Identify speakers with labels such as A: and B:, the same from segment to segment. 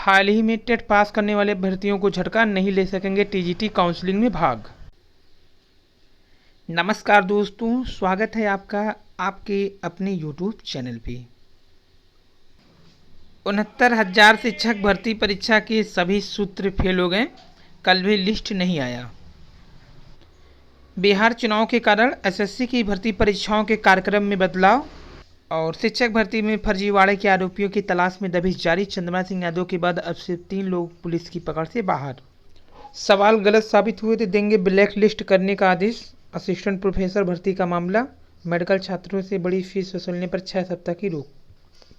A: हाल ही में TET pass करने वाले भर्तियों को झटका, नहीं ले सकेंगे टीजीटी काउंसलिंग में भाग। नमस्कार दोस्तों, स्वागत है आपका आपके अपने यूट्यूब चैनल पे। 69,000 शिक्षक भर्ती परीक्षा के सभी सूत्र फेल हो गए, कल भी लिस्ट नहीं आया। बिहार चुनाव के कारण एसएससी की भर्ती परीक्षाओं के कार्यक्रम में बदलाव और शिक्षक भर्ती में फर्जीवाड़े के आरोपियों की तलाश में दबिश जारी। चंद्रमा सिंह यादव के बाद अब से 3 लोग पुलिस की पकड़ से बाहर। सवाल गलत साबित हुए तो देंगे ब्लैक लिस्ट करने का आदेश। असिस्टेंट प्रोफेसर भर्ती का मामला, मेडिकल छात्रों से बड़ी फीस वसूलने पर 6 सप्ताह की रोक।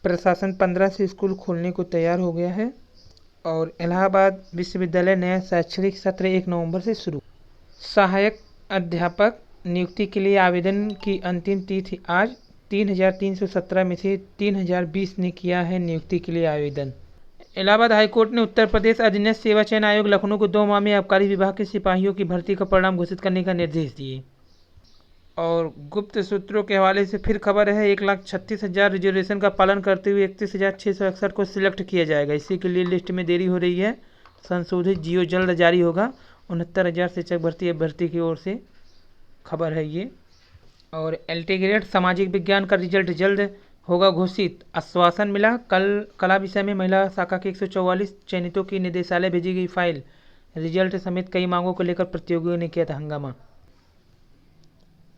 A: प्रशासन 15 से स्कूल खोलने को तैयार हो गया है और इलाहाबाद विश्वविद्यालय नया शैक्षणिक सत्र 1 नवंबर से शुरू। सहायक अध्यापक नियुक्ति के लिए आवेदन की अंतिम तिथि आज। 3,317 में से 3,020 ने किया है नियुक्ति के लिए आवेदन। इलाहाबाद हाईकोर्ट ने उत्तर प्रदेश अधीनस्थ सेवा चयन आयोग लखनऊ को 2 माह में आबकारी विभाग के सिपाहियों की भर्ती का परिणाम घोषित करने का निर्देश दिए। और गुप्त सूत्रों के हवाले से फिर खबर है, 1,36,000 रिजर्वेशन का पालन करते हुए 31,661 को सिलेक्ट किया जाएगा। इसी के लिए लिस्ट में देरी हो रही है। संशोधित जियो जल्द जारी होगा। 69,000 शिक्षक भर्ती की ओर से खबर है ये। और एलटी ग्रेड सामाजिक विज्ञान का रिजल्ट जल्द होगा घोषित, आश्वासन मिला। कल कला विषय में महिला शाखा के 144 चयनितों की निदेशालय भेजी गई फाइल। रिजल्ट समेत कई मांगों को लेकर प्रतियोगियों ने किया था हंगामा।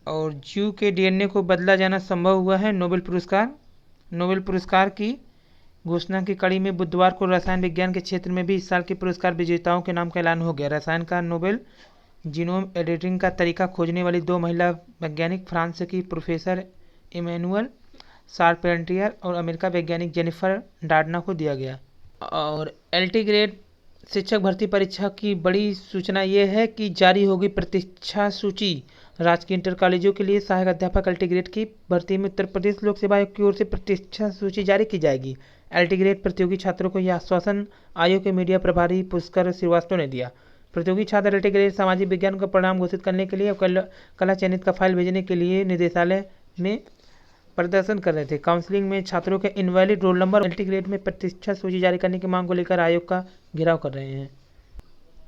A: और जीव के डीएनए को बदला जाना संभव हुआ है। नोबेल पुरस्कार की घोषणा की कड़ी में बुधवार को रसायन विज्ञान के क्षेत्र में भी इस साल के पुरस्कार विजेताओं के नाम का ऐलान हो गया। रसायन का नोबेल जीनोम एडिटिंग का तरीका खोजने वाली 2 महिला वैज्ञानिक फ्रांस की प्रोफेसर इमैनुअल शार्पेंटियर और अमेरिका वैज्ञानिक जेनिफर डार्डना को दिया गया। और एलटी ग्रेड शिक्षक भर्ती परीक्षा की बड़ी सूचना ये है कि जारी होगी प्रतीक्षा सूची। राजकीय इंटर कॉलेजों के लिए सहायक अध्यापक एलटी ग्रेड की भर्ती में उत्तर प्रदेश लोक सेवा आयोग की ओर से प्रतीक्षा सूची जारी की जाएगी। एलटी ग्रेड प्रतियोगी छात्रों को यह आश्वासन आयोग के मीडिया प्रभारी पुष्कर श्रीवास्तव ने दिया। प्रतियोगी छात्र एलटी ग्रेड सामाजिक विज्ञान का परिणाम घोषित करने के लिए कला चयनित का फाइल भेजने के लिए निदेशालय में प्रदर्शन कर रहे थे। काउंसलिंग में छात्रों के invalid roll number LT grade में प्रतीक्षा सूची जारी करने की मांग को लेकर आयोग का घेराव कर रहे हैं।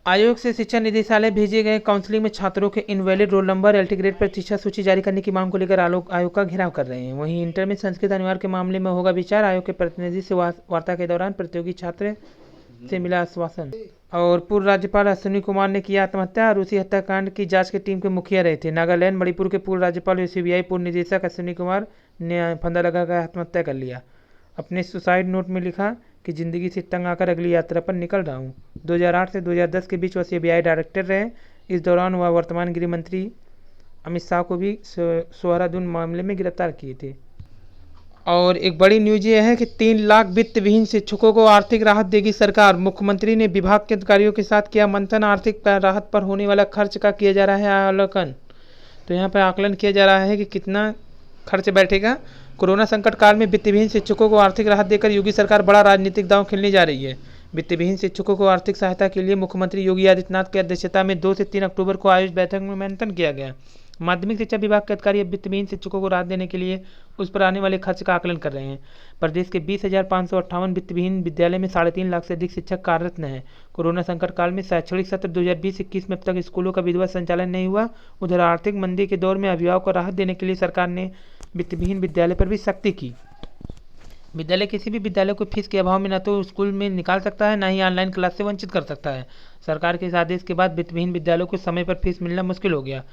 A: आयोग से शिक्षा निदेशालय भेजे गए काउंसलिंग में छात्रों के invalid roll number LT grade प्रतीक्षा सूची जारी करने की मांग को लेकर आयोग का घेराव कर रहे हैं। वहीं इंटर में संस्कृत अनिवार्य के मामले में होगा विचार। आयोग के प्रतिनिधि से वार्ता के दौरान प्रतियोगी छात्र से मिला आश्वासन। और पूर्व राज्यपाल अश्विनी कुमार ने किया आत्महत्या। रूसी हत्याकांड की जांच की टीम के मुखिया रहे थे। नागालैंड मणिपुर के पूर्व राज्यपाल और सीबीआई पूर्व निदेशक अश्विनी कुमार ने फंदा लगाकर आत्महत्या कर लिया। अपने सुसाइड नोट में लिखा कि जिंदगी से तंग आकर अगली यात्रा पर निकल रहा हूँ। 2008 से 2010 के बीच वह सीबीआई डायरेक्टर रहे। इस दौरान वह वर्तमान गृह मंत्री अमित शाह को भी सोहरादुन मामले में गिरफ्तार किए थे। और एक बड़ी न्यूज ये है कि 3 लाख वित्त विहीन शिक्षकों को आर्थिक राहत देगी सरकार। मुख्यमंत्री ने विभाग के अधिकारियों के साथ किया मंथन। आर्थिक राहत पर होने वाला खर्च का किया जा रहा है आकलन। तो यहाँ पर आकलन किया जा रहा है कि कितना खर्च बैठेगा। कोरोना संकट काल में वित्तविहीन शिक्षकों को आर्थिक राहत देकर योगी सरकार बड़ा राजनीतिक दांव खेलने जा रही है। वित्तविहीन शिक्षकों को आर्थिक सहायता के लिए मुख्यमंत्री योगी आदित्यनाथ की अध्यक्षता में 2 से 3 अक्टूबर को आयोजित बैठक में मंथन किया गया। माध्यमिक शिक्षा विभाग के अधिकारी अब वित्तविहीन शिक्षकों को राहत देने के लिए उस पर आने वाले खर्च का आकलन कर रहे हैं। प्रदेश के 20,558 वित्तविहीन विद्यालय में 3.5 लाख से अधिक शिक्षक कार्यरत हैं। कोरोना संकट काल में शैक्षणिक सत्र 2020-21 में अब तक स्कूलों का विधिवत संचालन नहीं हुआ। उधर आर्थिक मंदी के दौर में अभिभावकों को राहत देने के लिए सरकार ने वित्तविहीन विद्यालय पर भी सख्ती की। विद्यालय किसी भी विद्यालय को फीस के अभाव में न तो स्कूल में निकाल सकता है, न ही ऑनलाइन क्लास से वंचित कर सकता है। सरकार के इस आदेश के बाद वित्तविहीन विद्यालयों को समय पर फीस मिलना मुश्किल हो गया।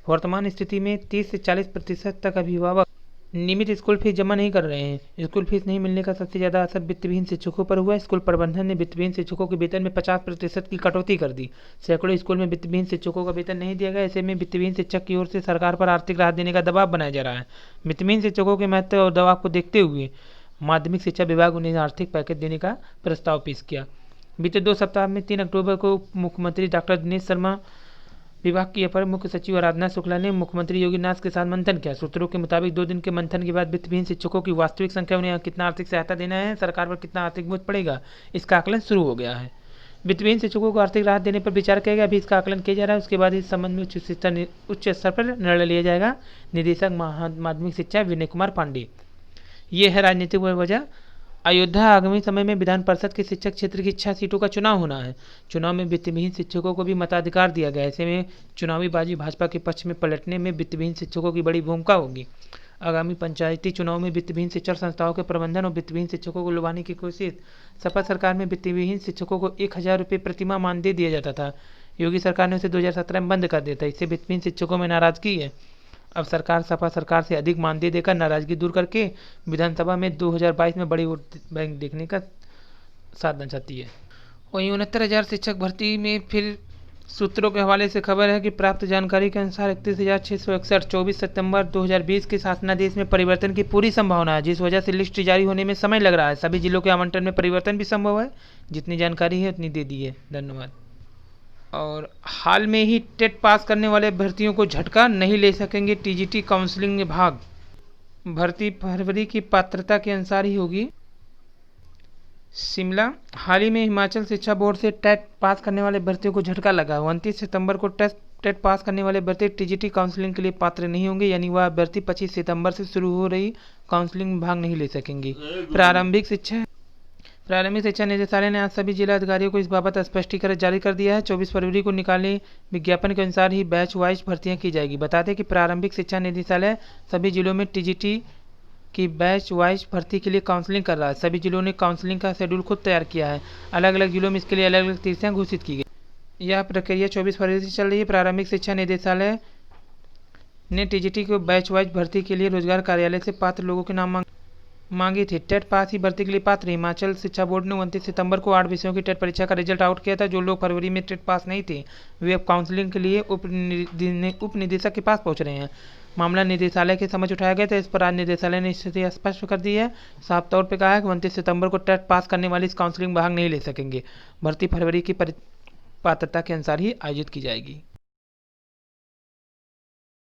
A: वर्तमान स्थिति में 30 से 40% तक अभिभावक नियमित स्कूल फीस जमा नहीं कर रहे हैं। स्कूल फीस नहीं मिलने का सबसे ज़्यादा असर वित्तविहीन शिक्षकों पर हुआ है। स्कूल प्रबंधन ने वित्तविहीन शिक्षकों के वेतन में 50% की कटौती कर दी। सैकड़ों स्कूल में वित्तविहीन शिक्षकों का वेतन नहीं दिया गया। ऐसे में वित्तविहीन शिक्षक की ओर से सरकार पर आर्थिक राहत देने का दबाव बनाया जा रहा है। वित्तविहीन शिक्षकों के महत्व और दबाव को देखते हुए माध्यमिक शिक्षा विभाग उन्हें आर्थिक पैकेज देने का प्रस्ताव पेश किया। बीते 2 सप्ताह में 3 अक्टूबर को मुख्यमंत्री डॉक्टर दिनेश शर्मा, विभाग की अपर मुख्य सचिव आराधना शुक्ला ने मुख्यमंत्री योगी नाथ के साथ मंथन किया। सूत्रों के मुताबिक 2 दिन के मंथन के बाद वित्तविहीन शिक्षकों की वास्तविक संख्या, उन्हें कितना आर्थिक सहायता देना है, सरकार पर कितना आर्थिक बोझ पड़ेगा, इसका आकलन शुरू हो गया है। वित्तविहीन शिक्षकों को आर्थिक राहत देने पर विचार किया गया। अभी इसका आकलन किया जा रहा है। उसके बाद इस संबंध में उच्च स्तर पर निर्णय लिया जाएगा। निदेशक माध्यमिक शिक्षा विनय कुमार पांडे। ये है राजनीतिक वजह। अयोध्या आगामी समय में विधान परिषद के शिक्षक क्षेत्र की 6 सीटों का चुनाव होना है। चुनाव में वित्तविहीन शिक्षकों को भी मताधिकार दिया गया है। ऐसे में चुनावी बाजी भाजपा के पक्ष में पलटने में वित्तविहीन शिक्षकों की बड़ी भूमिका होगी। आगामी पंचायती चुनाव में वित्तविहीन शिक्षण संस्थाओं के प्रबंधन और वित्तविहीन शिक्षकों को लुभाने की कोशिश। सपा सरकार में वित्तविहीन शिक्षकों को 1000 रुपये प्रतिमाह मानदेय दिया जाता था। योगी सरकार ने उसे 2017 में बंद कर दिया था। इससे वित्तविहीन शिक्षकों में नाराजगी है। अब सरकार सपा सरकार से अधिक मानदेय देकर नाराजगी दूर करके विधानसभा में 2022 में बड़ी वोट बैंक देखने का साधना चाहती है। वहीं 69,000 शिक्षक भर्ती में फिर सूत्रों के हवाले से खबर है कि प्राप्त जानकारी के अनुसार 31,661 24 सितंबर 2020 के शासनादेश में परिवर्तन की पूरी संभावना है, जिस वजह से लिस्ट जारी होने में समय लग रहा है। सभी जिलों के आवंटन में परिवर्तन भी संभव है। जितनी जानकारी है उतनी दे दी है। धन्यवाद। और हाल में ही टेट पास करने वाले अभ्यर्थियों को झटका, नहीं ले सकेंगे टीजीटी काउंसलिंग में भाग। भर्ती फरवरी की पात्रता के अनुसार ही होगी। शिमला, हाल ही में हिमाचल शिक्षा बोर्ड से टेट पास करने वाले अभ्यर्थियों को झटका लगा। 29 सितंबर को टेट पास करने वाले अभ्यर्थी टीजीटी काउंसलिंग के लिए पात्र नहीं होंगे, यानी वह अभ्यर्थी 25 सितंबर से शुरू हो रही काउंसलिंग में भाग नहीं ले सकेंगे। प्रारंभिक शिक्षा निदेशालय ने आज सभी जिला अधिकारियों को इस बाबत स्पष्टीकरण जारी कर दिया है। 24 फरवरी को निकाले विज्ञापन के अनुसार ही बैच वाइज भर्तियां की जाएगी। बता दें कि प्रारंभिक शिक्षा निदेशालय सभी जिलों में टीजीटी की बैच वाइज भर्ती के लिए काउंसलिंग कर रहा है। सभी जिलों ने काउंसलिंग का शेड्यूल खुद तैयार किया है। अलग अलग जिलों में इसके लिए अलग अलग तिथियां घोषित की गई। यह प्रक्रिया 24 फरवरी से चल रही है। प्रारंभिक शिक्षा निदेशालय ने टीजीटी को बैच वाइज भर्ती के लिए रोजगार कार्यालय से पात्र लोगों के नाम मांगी थी। टेट पास ही भर्ती के लिए पात्र। हिमाचल शिक्षा बोर्ड ने 29 सितंबर को 8 विषयों की टेट परीक्षा का रिजल्ट आउट किया था। जो लोग फरवरी में टेट पास नहीं थे वे अब काउंसलिंग के लिए उप निदेशक के पास पहुंच रहे हैं। मामला निदेशालय के समझ उठाया गया था। इस पर आज निदेशालय ने स्थिति स्पष्ट कर दी है। साफ तौर पर कहा है कि 29 सितंबर को टेट पास करने वाले इस काउंसलिंग में भाग नहीं ले सकेंगे। भर्ती फरवरी की पात्रता के अनुसार ही आयोजित की जाएगी।